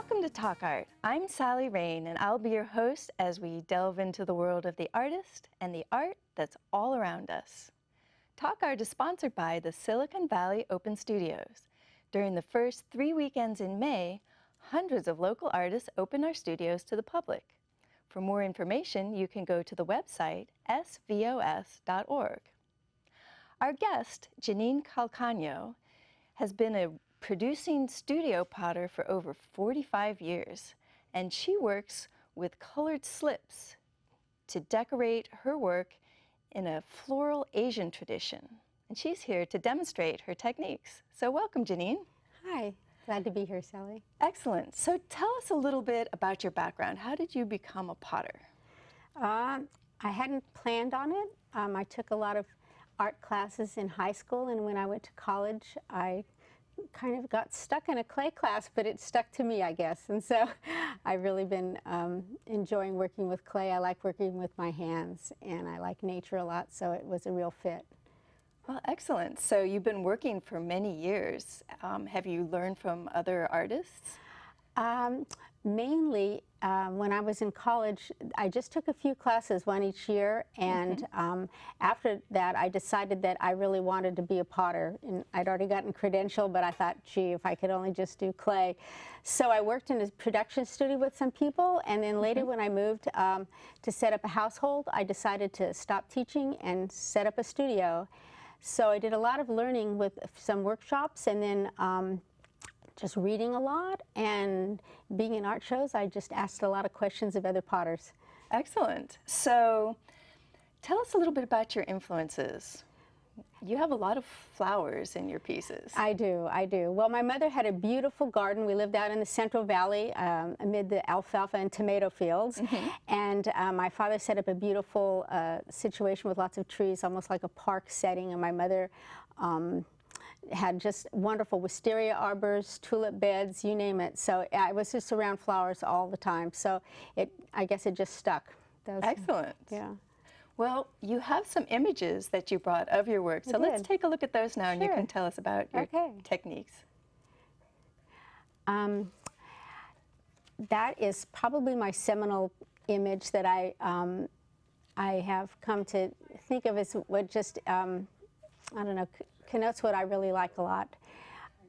Welcome to Talk Art. I'm Sally Rain, and I'll be your host as we delve into the world of the artist and the art that's all around us. Talk Art is sponsored by the Silicon Valley Open Studios. During the first 3 weekends in May, hundreds of local artists open our studios to the public. For more information, you can go to the website svos.org. Our guest, Jeannine Calcagno, has been a producing studio potter for over 45 years, and she works with colored slips to decorate her work in a floral Asian tradition. And she's here to demonstrate her techniques. So welcome, Jeannine. Hi, glad to be here, Sally. Excellent. So tell us a little bit about your background. How did you become a potter? I hadn't planned on it. I took a lot of art classes in high school, and when I went to college, I kind of got stuck in a clay class, but it stuck to me, I guess. And so I've really been enjoying working with clay. I like working with my hands, and I like nature a lot, so it was a real fit. Well, excellent. So you've been working for many years. Have you learned from other artists? Mainly, when I was in college, I just took a few classes, one each year, and after that, I decided that I really wanted to be a potter. And I'd already gotten credential, but I thought, gee, if I could only just do clay. So I worked in a production studio with some people, and then later when I moved to set up a household, I decided to stop teaching and set up a studio. So I did a lot of learning with some workshops, and then just reading a lot, and being in art shows, I just asked a lot of questions of other potters. Excellent. So tell us a little bit about your influences. You have a lot of flowers in your pieces. I do. Well, my mother had a beautiful garden. We lived out in the Central Valley amid the alfalfa and tomato fields. And my father set up a beautiful situation with lots of trees, almost like a park setting. And my mother had just wonderful wisteria arbors, tulip beds, you name it. So I was just around flowers all the time. So I guess it just stuck. Excellent. Yeah. Well, you have some images that you brought of your work. So let's take a look at those now, and you can tell us about your techniques. That is probably my seminal image that I have come to think of as what just, I don't know, connotes what I really like a lot.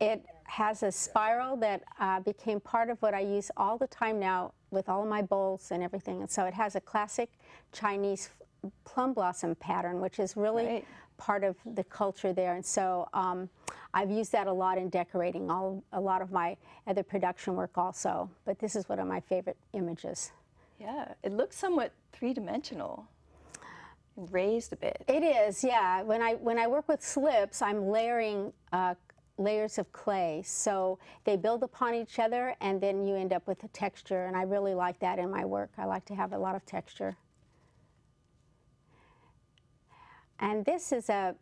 It has a spiral that became part of what I use all the time now with all of my bowls and everything. And so it has a classic Chinese plum blossom pattern, which is really part of the culture there. And so I've used that a lot in decorating a lot of my other production work also. But this is one of my favorite images. Yeah, it looks somewhat three-dimensional. Raised a bit. It is, yeah. When I work with slips, I'm layering layers of clay, so they build upon each other, and then you end up with a texture. And I really like that in my work. I like to have a lot of texture. And this is a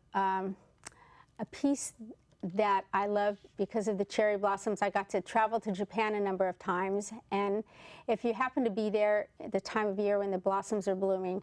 piece that I love because of the cherry blossoms. I got to travel to Japan a number of times, and if you happen to be there at the time of year when the blossoms are blooming,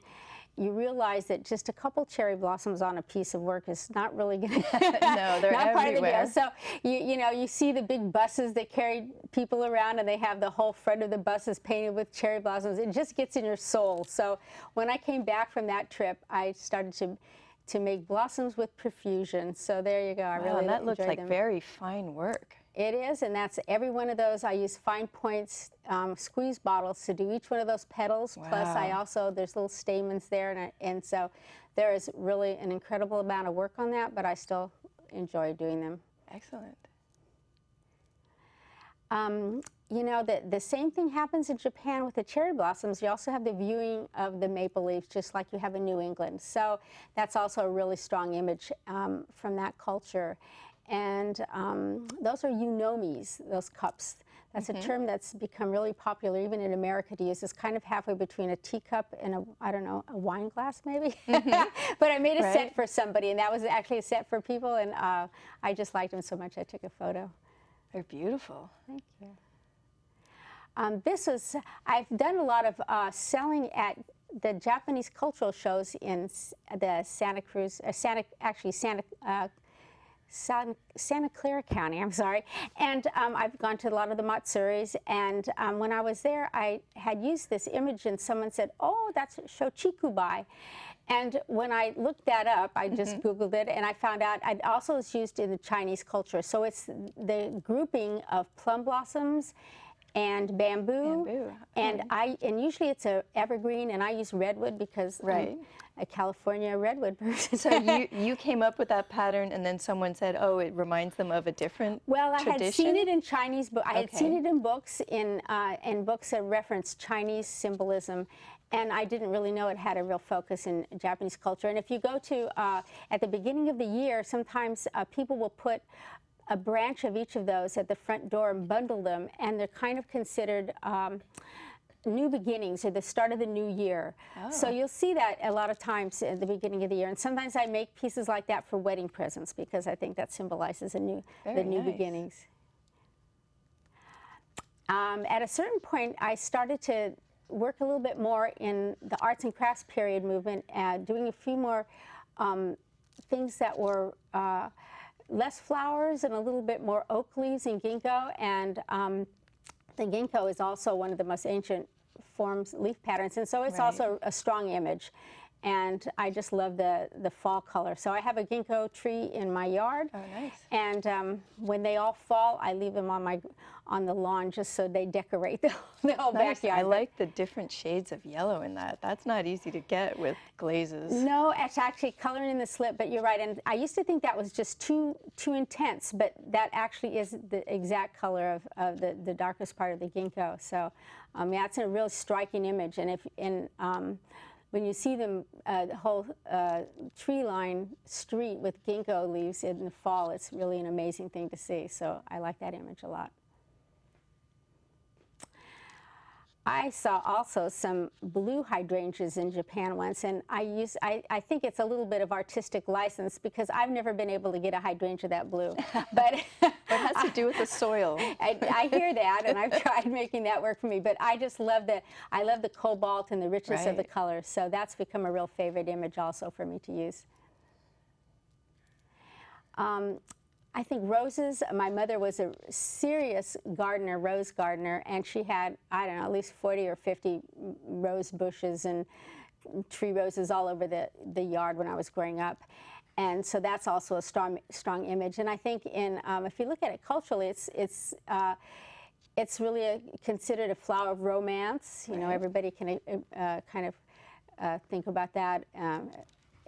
you realize that just a couple cherry blossoms on a piece of work is not really going to no, they're not part of the everywhere. deal. So you know, you see the big buses that carry people around, and they have the whole front of the buses painted with cherry blossoms. It just gets in your soul. So when I came back from that trip, I started to make blossoms with profusion. So there you go. I really that looks like them. very fine work. It is, and that's every one of those. I use fine points, squeeze bottles to do each one of those petals. Wow. Plus, there's little stamens there, and so there is really an incredible amount of work on that, but I still enjoy doing them. Excellent. You know, the same thing happens in Japan with the cherry blossoms. You also have the viewing of the maple leaves, just like you have in New England. So that's also a really strong image from that culture. And those are yunomis, those cups. That's a term that's become really popular even in America to use. It's kind of halfway between a teacup and I don't know, a wine glass maybe. But I made a set for somebody, and that was actually a set for people, and I just liked them so much I took a photo. They're beautiful. Thank you. I've done a lot of selling at the Japanese cultural shows in the Santa Cruz, Santa Clara County, I'm sorry. And I've gone to a lot of the matsuris, and when I was there, I had used this image, and someone said, oh, that's Shochikubai. And when I looked that up, I just Googled it, and I found out it also is used in the Chinese culture. So it's the grouping of plum blossoms and bamboo. And usually it's a evergreen, and I use redwood because I'm a California redwood person. So you came up with that pattern, and then someone said, "Oh, it reminds them of a different tradition?" I had seen it in Chinese, but I had seen it in books in books that reference Chinese symbolism, and I didn't really know it had a real focus in Japanese culture. And if you go to at the beginning of the year, sometimes people will put a branch of each of those at the front door and bundle them, and they're kind of considered new beginnings or the start of the new year. Oh. So you'll see that a lot of times at the beginning of the year, and sometimes I make pieces like that for wedding presents because I think that symbolizes the new beginnings. At a certain point, I started to work a little bit more in the arts and crafts period movement, doing a few more things that were less flowers and a little bit more oak leaves and ginkgo. And the ginkgo is also one of the most ancient forms, leaf patterns, and so it's also a strong image. And I just love the fall color. So I have a ginkgo tree in my yard. Oh, nice. And when they all fall, I leave them on the lawn just so they decorate the whole backyard. I like the different shades of yellow in that. That's not easy to get with glazes. No, it's actually coloring in the slip, but you're right. And I used to think that was just too intense, but that actually is the exact color of the darkest part of the ginkgo. So yeah, it's a real striking image. And when you see them, the whole tree line street with ginkgo leaves in the fall, it's really an amazing thing to see. So I like that image a lot. I saw also some blue hydrangeas in Japan once, and I think it's a little bit of artistic license because I've never been able to get a hydrangea that blue. But it has to do with the soil. I hear that, and I've tried making that work for me. But I just love the cobalt and the richness of the colors. So that's become a real favorite image also for me to use. I think roses, my mother was a serious gardener, rose gardener, and she had, I don't know, at least 40 or 50 rose bushes and tree roses all over the yard when I was growing up. And so that's also a strong image. And I think if you look at it culturally, it's really considered a flower of romance. You know, everybody can kind of think about that.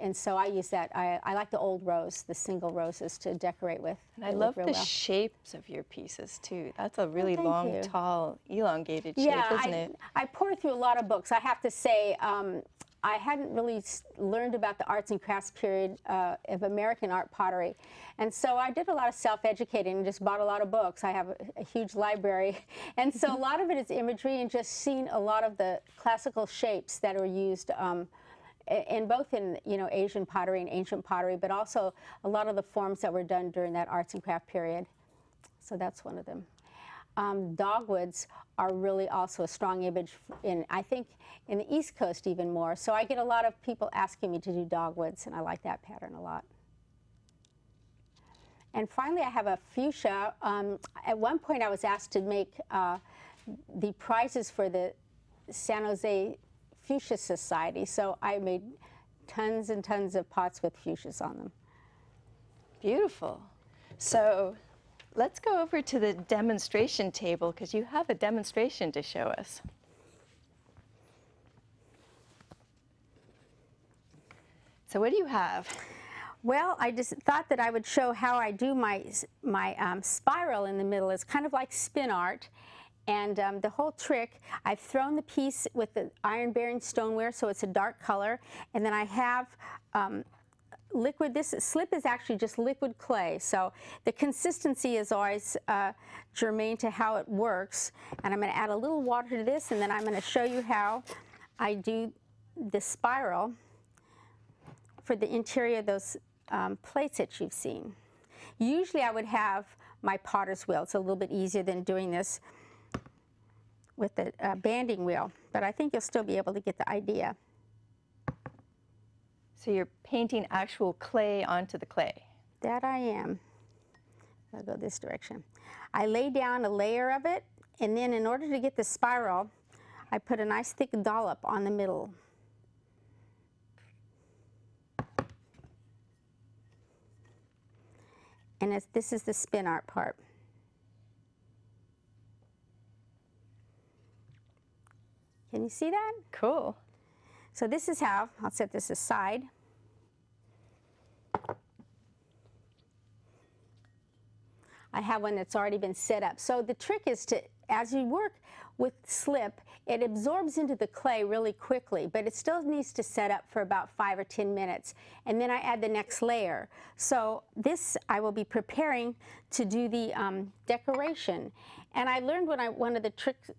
And so I use that. I like the old rose, the single roses to decorate with. And I love the shapes of your pieces too. That's a really long, tall, elongated shape, isn't it? I poured through a lot of books. I have to say, I hadn't really learned about the arts and crafts period of American art pottery. And so I did a lot of self-educating and just bought a lot of books. I have a huge library. And so a lot of it is imagery and just seeing a lot of the classical shapes that are used in both Asian pottery and ancient pottery, but also a lot of the forms that were done during that arts and craft period. So that's one of them. Dogwoods are really also a strong image I think in the East Coast even more. So I get a lot of people asking me to do dogwoods, and I like that pattern a lot. And finally, I have a fuchsia. At one point, I was asked to make the prizes for the San Jose Fuchsia Society, so I made tons and tons of pots with fuchsias on them. Beautiful. So let's go over to the demonstration table because you have a demonstration to show us. So what do you have? Well, I just thought that I would show how I do my spiral in the middle. It's kind of like spin art. And the whole trick, I've thrown the piece with the iron-bearing stoneware, so it's a dark color. And then I have liquid. This slip is actually just liquid clay. So the consistency is always germane to how it works. And I'm going to add a little water to this, and then I'm going to show you how I do the spiral for the interior of those plates that you've seen. Usually I would have my potter's wheel. It's a little bit easier than doing this with the banding wheel, but I think you'll still be able to get the idea. So you're painting actual clay onto the clay. That I am. I'll go this direction. I lay down a layer of it, and then in order to get the spiral, I put a nice thick dollop on the middle. And this is the spin art part. Can you see that? Cool. So this is how, I'll set this aside. I have one that's already been set up. So the trick is to, as you work with slip, it absorbs into the clay really quickly, but it still needs to set up for about 5 or 10 minutes. And then I add the next layer. So this, I will be preparing to do the decoration. And I learned when one of the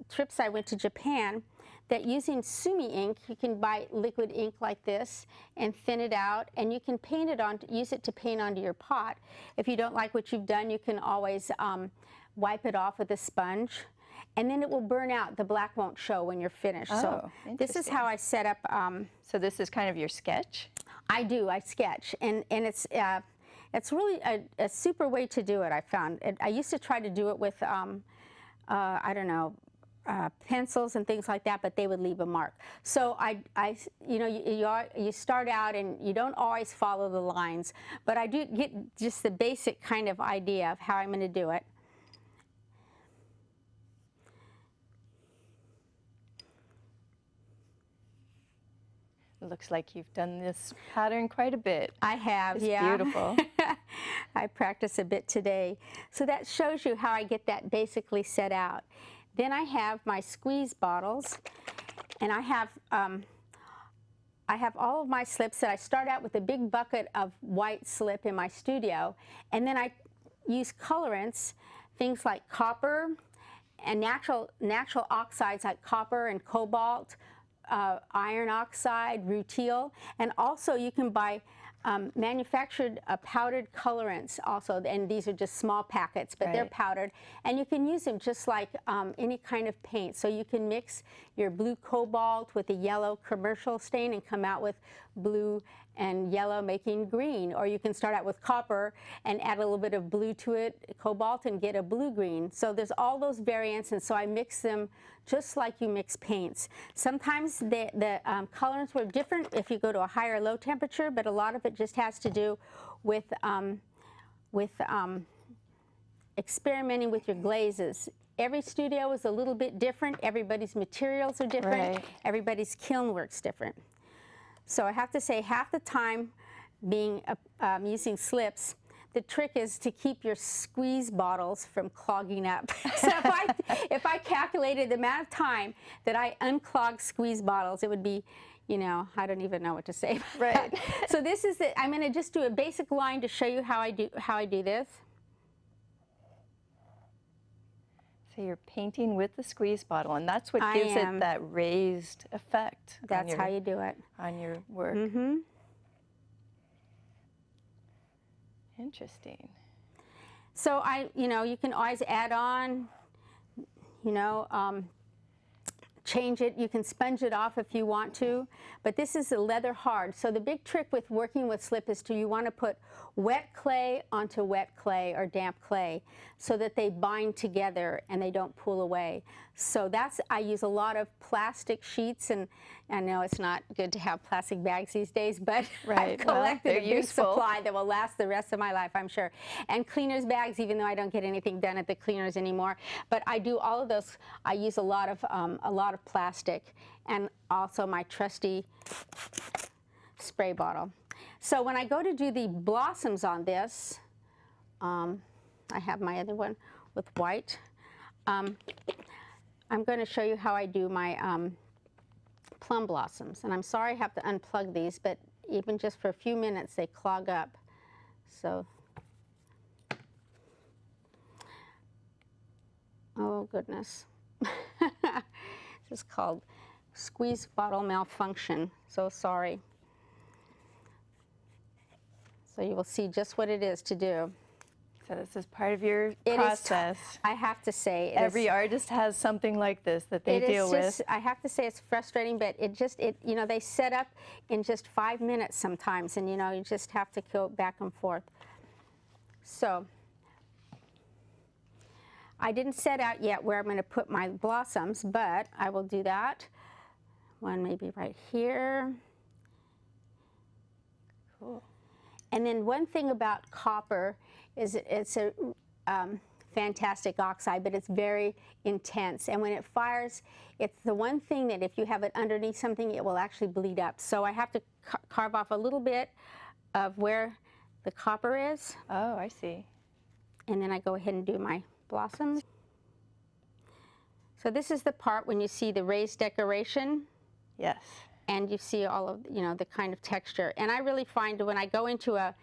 trips I went to Japan, that using sumi ink, you can buy liquid ink like this and thin it out, and you can paint it on, use it to paint onto your pot. If you don't like what you've done, you can always wipe it off with a sponge, and then it will burn out. The black won't show when you're finished. Oh, so this is how I set up. So this is kind of your sketch? I do. I sketch, and it's really a super way to do it. I found. I used to try to do it with I don't know, pencils and things like that, but they would leave a mark. So you start out and you don't always follow the lines, but I do get just the basic kind of idea of how I'm going to do it. It looks like you've done this pattern quite a bit. I have, it's yeah. Beautiful. I practiced a bit today. So that shows you how I get that basically set out. Then I have my squeeze bottles, and I have all of my slips that I start out with a big bucket of white slip in my studio, and then I use colorants, things like copper and natural oxides like copper and cobalt, iron oxide, rutile, and also you can buy manufactured powdered colorants also, and these are just small packets, but they're powdered, and you can use them just like any kind of paint. So you can mix your blue cobalt with a yellow commercial stain and come out with blue and yellow making green, or you can start out with copper and add a little bit of blue to it, cobalt, and get a blue-green. So there's all those variants, and so I mix them just like you mix paints. Sometimes the colorants were different if you go to a high or low temperature, but a lot of it just has to do with experimenting with your glazes. Every studio is a little bit different. Everybody's materials are different. Everybody's kiln work's different. So I have to say, half the time being using slips, the trick is to keep your squeeze bottles from clogging up. So if I calculated the amount of time that I unclog squeeze bottles, it would be, you know, I don't even know what to say about that. So this is it. I'm going to just do a basic line to show you how I do this. So you're painting with the squeeze bottle, and that's what gives it that raised effect. That's how you do it. On your work. Mm-hmm. Interesting. So you can always add on, change it. You can sponge it off if you want to, but this is a leather hard. So the big trick with working with slip is you want to put wet clay onto wet clay or damp clay so that they bind together and they don't pull away. So I use a lot of plastic sheets, and I know it's not good to have plastic bags these days, but I've collected a big supply that will last the rest of my life, I'm sure. And cleaners bags, even though I don't get anything done at the cleaners anymore. But I do all of those. I use a lot of plastic, and also my trusty spray bottle. So when I go to do the blossoms on this, I have my other one with white. I'm going to show you how I do my plum blossoms. And I'm sorry I have to unplug these, but even just for a few minutes they clog up. So, oh goodness. This is called squeeze bottle malfunction. So sorry. So you will see just what it is to do. So this is part of your process. I have to say, every artist has something like this that they deal with. I have to say it's frustrating, but they set up in just 5 minutes sometimes, and you just have to go back and forth. So I didn't set out yet where I'm going to put my blossoms, but I will do that. One maybe right here. Cool. And then one thing about copper is it's a fantastic oxide, but it's very intense. And when it fires, it's the one thing that if you have it underneath something, it will actually bleed up. So I have to carve off a little bit of where the copper is. Oh, I see. And then I go ahead and do my blossoms. So this is the part when you see the raised decoration. Yes. And you see all of, you know, the kind of texture. And I really find when I go into a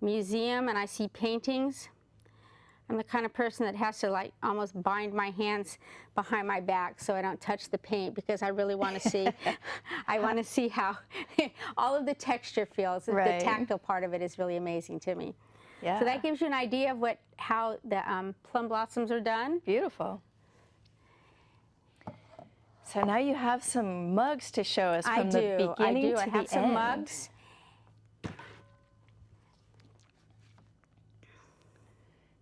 museum and I see paintings, I'm the kind of person that has to like almost bind my hands behind my back so I don't touch the paint, because I really want to see, I want to see how all of the texture feels. Right. The tactile part of it is really amazing to me. Yeah. So that gives you an idea of how the plum blossoms are done. Beautiful. So now you have some mugs to show us from the beginning to I have the some end. mugs.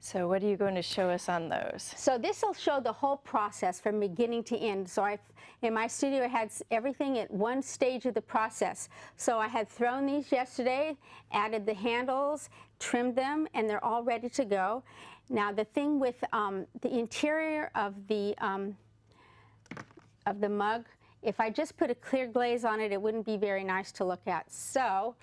So what are you going to show us on those? So this will show the whole process from beginning to end. So in my studio, I had everything at one stage of the process. So I had thrown these yesterday, added the handles, trimmed them, and they're all ready to go. Now the thing with the interior of the mug, if I just put a clear glaze on it, it wouldn't be very nice to look at. So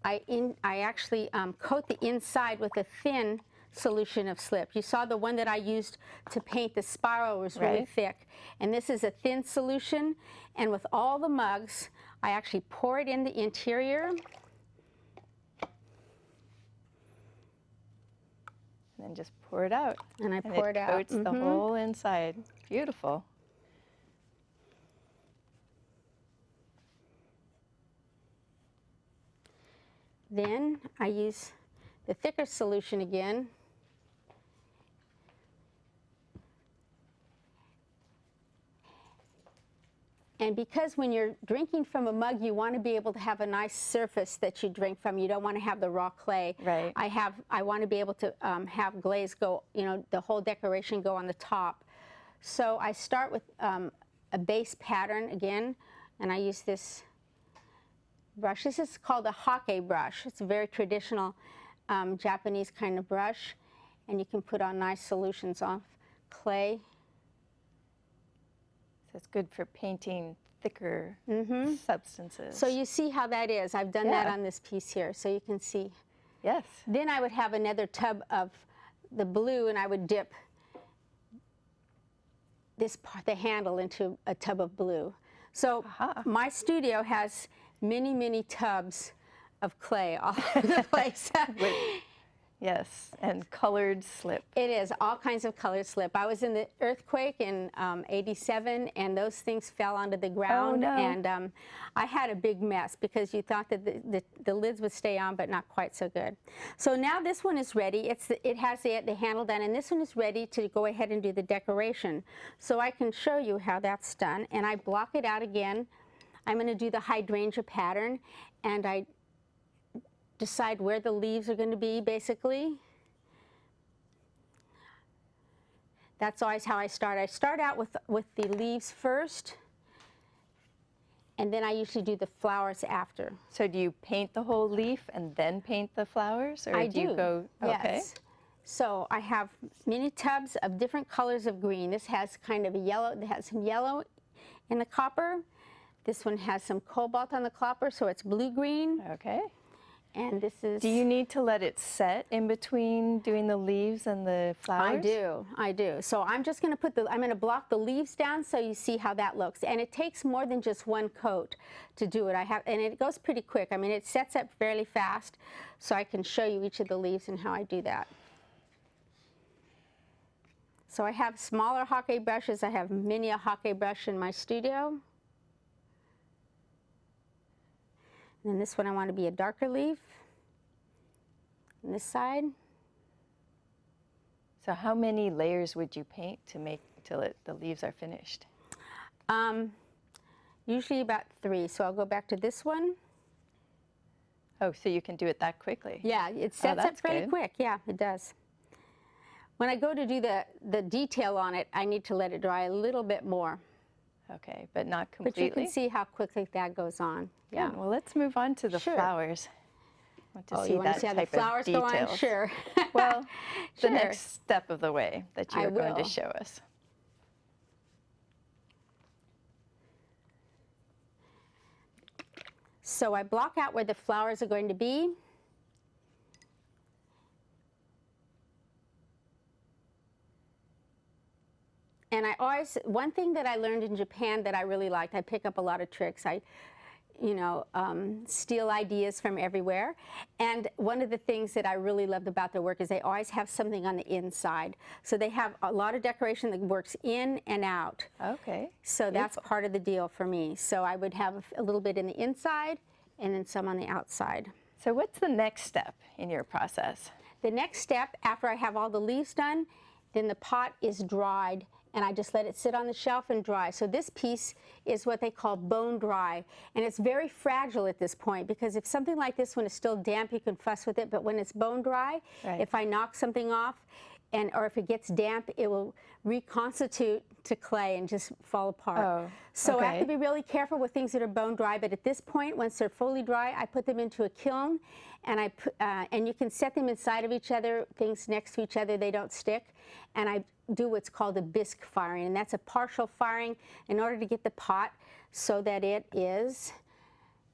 I actually coat the inside with a thin solution of slip. You saw the one that I used to paint the spiral was really thick. And this is a thin solution. And with all the mugs, I actually pour it in the interior. And then just pour it out. And I pour it out. Coats the whole inside. Beautiful. Then I use the thicker solution again. And because when you're drinking from a mug, you want to be able to have a nice surface that you drink from. You don't want to have the raw clay. Right. I want to be able to have glaze go, you know, the whole decoration go on the top. So I start with a base pattern again, and I use this brush. This is called a hake brush. It's a very traditional Japanese kind of brush, and you can put on nice solutions of clay. So it's good for painting thicker substances. So you see how that is. I've done that on this piece here, so you can see. Yes. Then I would have another tub of the blue, and I would dip this part, the handle, into a tub of blue. So my studio has many, many tubs of clay all over the place. Yes, and colored slip. It is, all kinds of colored slip. I was in the earthquake in '87, and those things fell onto the ground. Oh, no. And I had a big mess because you thought that the lids would stay on, but not quite so good. So now this one is ready. It has the handle done, and this one is ready to go ahead and do the decoration. So I can show you how that's done, and I block it out again. I'm going to do the hydrangea pattern, and I decide where the leaves are going to be, basically. That's always how I start. I start out with the leaves first, and then I usually do the flowers after. So do you paint the whole leaf and then paint the flowers? Or I do. You go, okay. Yes. So I have many tubs of different colors of green. This has kind of a yellow, it has some yellow in the copper. This one has some cobalt on the copper, so it's blue-green. Okay. And this is... Do you need to let it set in between doing the leaves and the flowers? I do. So I'm just going to I'm going to block the leaves down so you see how that looks. And it takes more than just one coat to do it. And it goes pretty quick. I mean, it sets up fairly fast, so I can show you each of the leaves and how I do that. So I have smaller hake brushes. I have many a hake brush in my studio. And then this one I want to be a darker leaf. And this side. So how many layers would you paint to make till the leaves are finished? Usually about 3. So I'll go back to this one. Oh, so you can do it that quickly? Yeah, it sets up pretty good. quick. Yeah, it does. when I go to do the detail on it, I need to let it dry a little bit more. Okay, but not completely. But you can see how quickly that goes on. Yeah. Well, let's move on to the Sure. flowers. I want to see you want that to see how the type flowers of go on? details. Sure. Well, the Sure. next step of the way that you're going to will. show us. So I block out where the flowers are going to be. And I always, one thing that I learned in Japan that I really liked, I pick up a lot of tricks. I, steal ideas from everywhere. And one of the things that I really loved about their work is they always have something on the inside. So they have a lot of decoration that works in and out. Okay. So that's part of the deal for me. So I would have a little bit in the inside and then some on the outside. So what's the next step in your process? The next step, after I have all the leaves done, then the pot is dried, and I just let it sit on the shelf and dry. So this piece is what they call bone dry, and it's very fragile at this point, because if something like this, when it's still damp, you can fuss with it, but when it's bone dry, Right. if I knock something off, or if it gets damp, it will reconstitute to clay and just fall apart. Oh, so I have okay. to be really careful with things that are bone dry, but at this point, once they're fully dry, I put them into a kiln, and and you can set them inside of each other, things next to each other, they don't stick, and I do what's called a bisque firing, and that's a partial firing in order to get the pot so that it is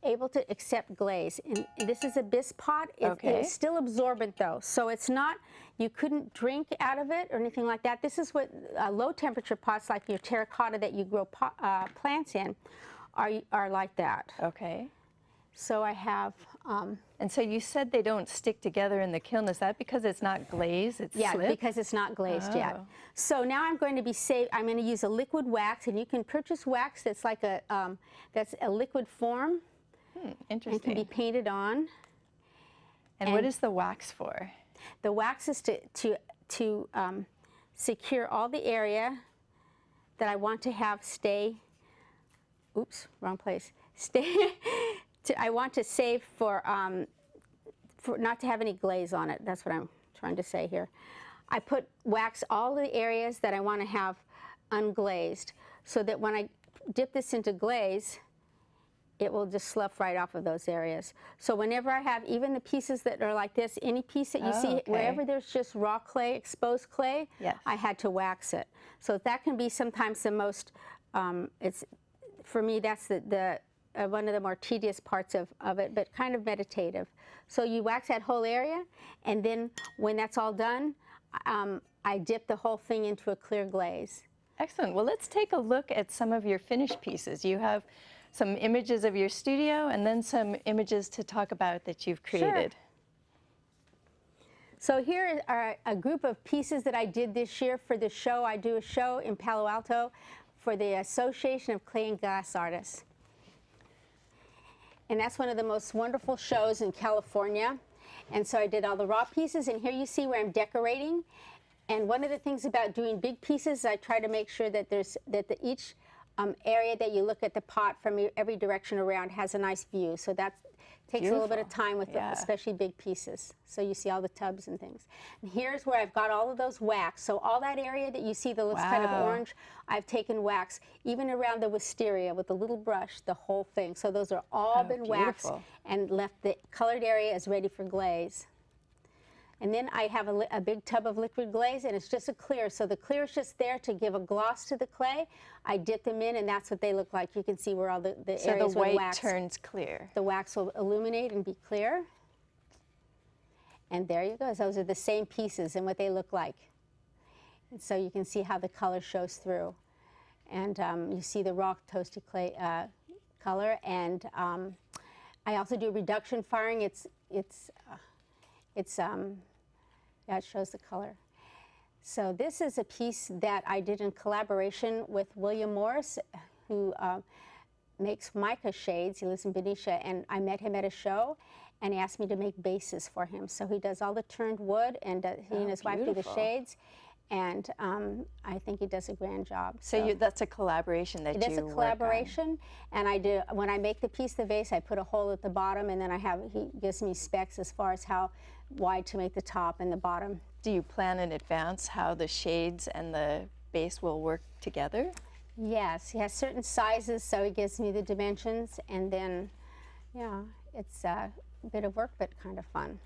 able to accept glaze. And this is a bisque pot. Okay. It's still absorbent though, so it's not, you couldn't drink out of it or anything like that. This is what low temperature pots like your terracotta that you grow plants in are like that. Okay. So I have, And so you said they don't stick together in the kiln. Is that because it's not glazed? It's yeah, slipped? because it's not glazed yet. Oh. So now I'm going to use a liquid wax, and you can purchase wax that's like that's a liquid form. And Interesting. can be painted on. And what is the wax for? The wax is to secure all the area that I want to have stay. Oops, wrong place. Stay. I want to save for not to have any glaze on it. That's what I'm trying to say here. I put wax all the areas that I want to have unglazed, so that when I dip this into glaze, it will just slough right off of those areas. So whenever I have even the pieces that are like this, any piece that you see, okay. wherever there's just raw clay, exposed clay, Yes. I had to wax it. So that can be sometimes the most, for me, that's one of the more tedious parts of it, but kind of meditative. So you wax that whole area, and then when that's all done, I dip the whole thing into a clear glaze. Excellent. Well, let's take a look at some of your finished pieces. You have some images of your studio and then some images to talk about that you've created. Sure. So here are a group of pieces that I did this year for the show. I do a show in Palo Alto for the Association of Clay and Glass Artists. And that's one of the most wonderful shows in California. And so I did all the raw pieces, and here you see where I'm decorating. And one of the things about doing big pieces, I try to make sure that each area that you look at the pot from every direction around has a nice view. So that takes a little bit of time with especially big pieces. So you see all the tubs and things. And here's where I've got all of those wax. So all that area that you see that looks kind of orange, I've taken wax, even around the wisteria with a little brush, the whole thing. So those are all been waxed and left. The colored area is ready for glaze. And then I have a big tub of liquid glaze, and it's just a clear. So the clear is just there to give a gloss to the clay. I dip them in, and that's what they look like. You can see where all the areas the with white wax. turns clear. The wax will illuminate and be clear. And there you go. Those are the same pieces and what they look like. And so you can see how the color shows through. And you see the raw toasted clay color. And I also do reduction firing. Yeah, it shows the color. So this is a piece that I did in collaboration with William Morris, who makes mica shades. He lives in Benicia, and I met him at a show, and he asked me to make bases for him. So he does all the turned wood, and he and his wife do the shades, and I think he does a grand job. So that's a collaboration that you work on. That's a collaboration, and I do, when I make the piece, the vase, I put a hole at the bottom, and then he gives me specs as far as how wide to make the top and the bottom Do you plan in advance how the shades and the base will work together? Yes, he has certain sizes, so he gives me the dimensions, and then, yeah, it's a bit of work, but kind of fun.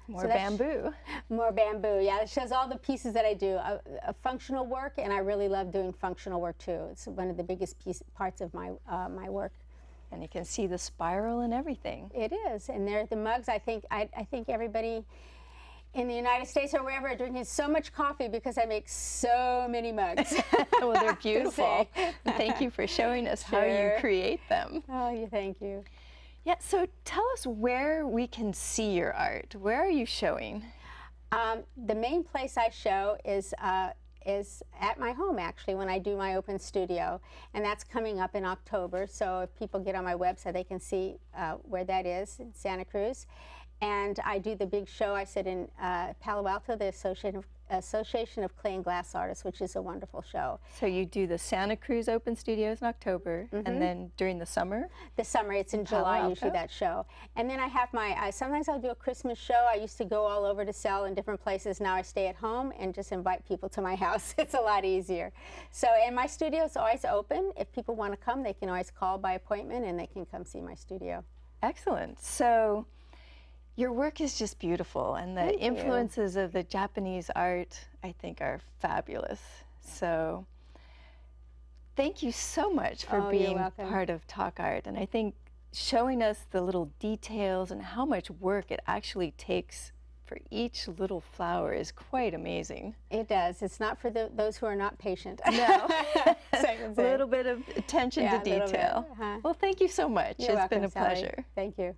More bamboo. More bamboo, yeah. It shows all the pieces that I do. A functional work, and I really love doing functional work too. It's one of the biggest parts of my my work. And you can see the spiral and everything. It is, and they're the mugs. I think everybody in the United States or wherever are drinking so much coffee because I make so many mugs. Well, they're beautiful. Thank you for showing us how you create them. Oh, thank you. Yeah, so tell us where we can see your art. Where are you showing? The main place I show is at my home, actually, when I do my open studio, and that's coming up in October. So if people get on my website, they can see where that is in Santa Cruz. And I do the big show, I said, in Palo Alto, the Association of Clay and Glass Artists, which is a wonderful show. So you do the Santa Cruz Open Studios in October, and then during the summer? The summer, it's in July usually, that show. And then I have my, sometimes I'll do a Christmas show. I used to go all over to sell in different places. Now I stay at home and just invite people to my house. It's a lot easier. So, and my studio is always open. If people want to come, they can always call by appointment and they can come see my studio. Excellent. So your work is just beautiful, and the influences of the Japanese art, I think, are fabulous. So thank you so much for being part of Talk Art. And I think showing us the little details and how much work it actually takes for each little flower is quite amazing. It does. It's not for those who are not patient. No. A little bit of attention to detail. Well, thank you so much. You're it's welcome, been a Sally. pleasure. Thank you.